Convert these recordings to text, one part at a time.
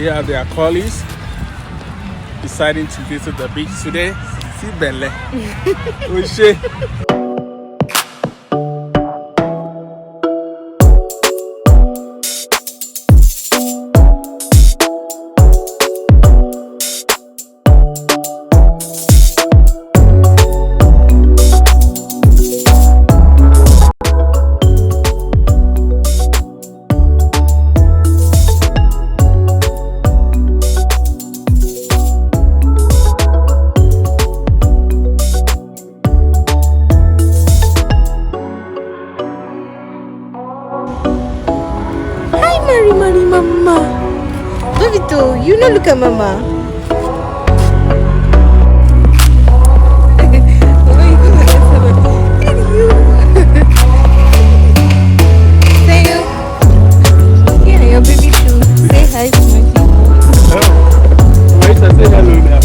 Here are their colleagues deciding to visit the beach today. See Belle. Oshé. Mama. Bobito, you no look at Mama. Yeah, your baby too. Say hi to my people. Oh, wait, I say hello now.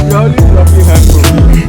You're only dropping hand for me.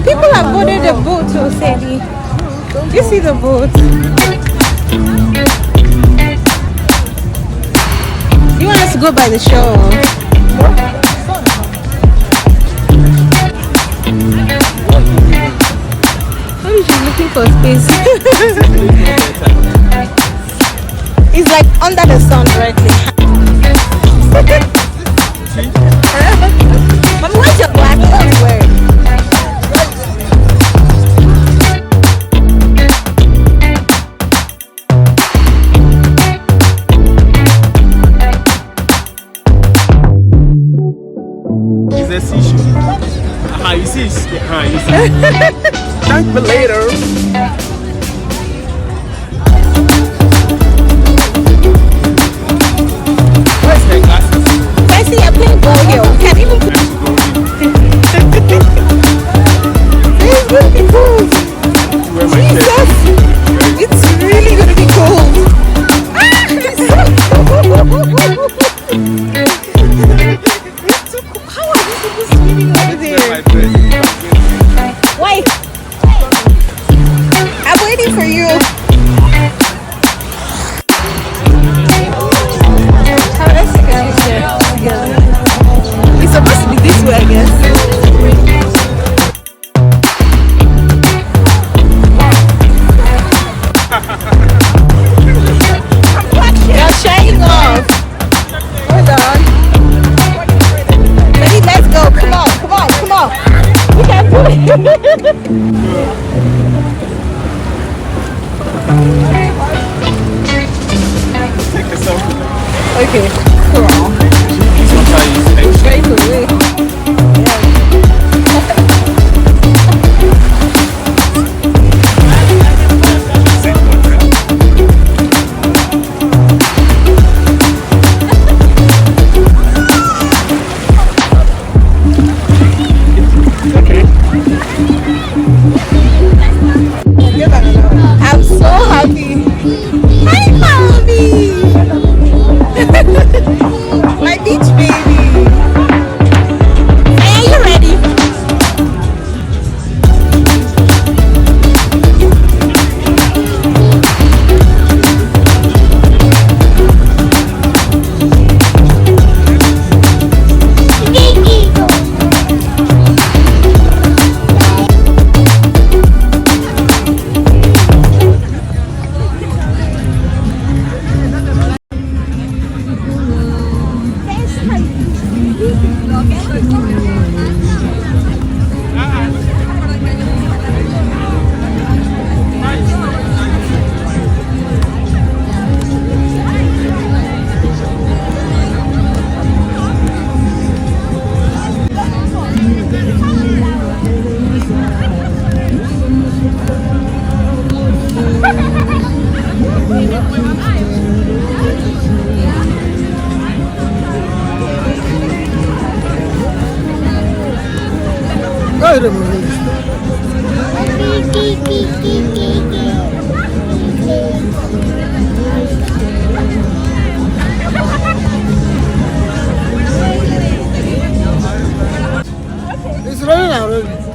People have boarded the boat to Sadie. You see the boat? You want us to go by the shore? Maybe she's looking for space. It's like under the sun directly. Mommy, where's your black clothes wearing? You see? Thank me later. Where's my glasses? I see a pink ball here. We can't even put it's gonna be cold. Jesus! It's really gonna be cold. How are these people swimming over there? Why? I'm waiting for you. How does it go together? It's supposed to be this way, I guess. Take a selfie. Okay, cool. Sometimes Very cool. I'm so happy. Hi, mommy. My beach baby. Are you ready? It's running already.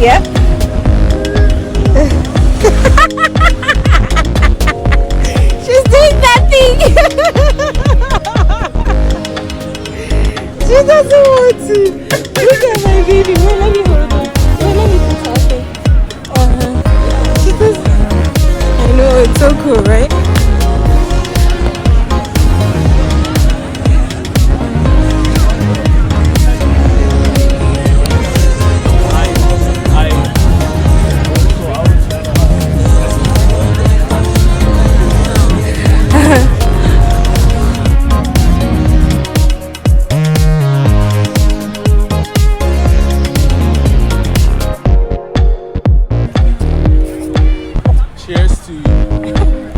Yep. She's doing that thing. She doesn't want to. Look at my baby. Wait, let me hold on. Wait, let me put her thing. She does. I know, it's so cool, right? Cheers to you.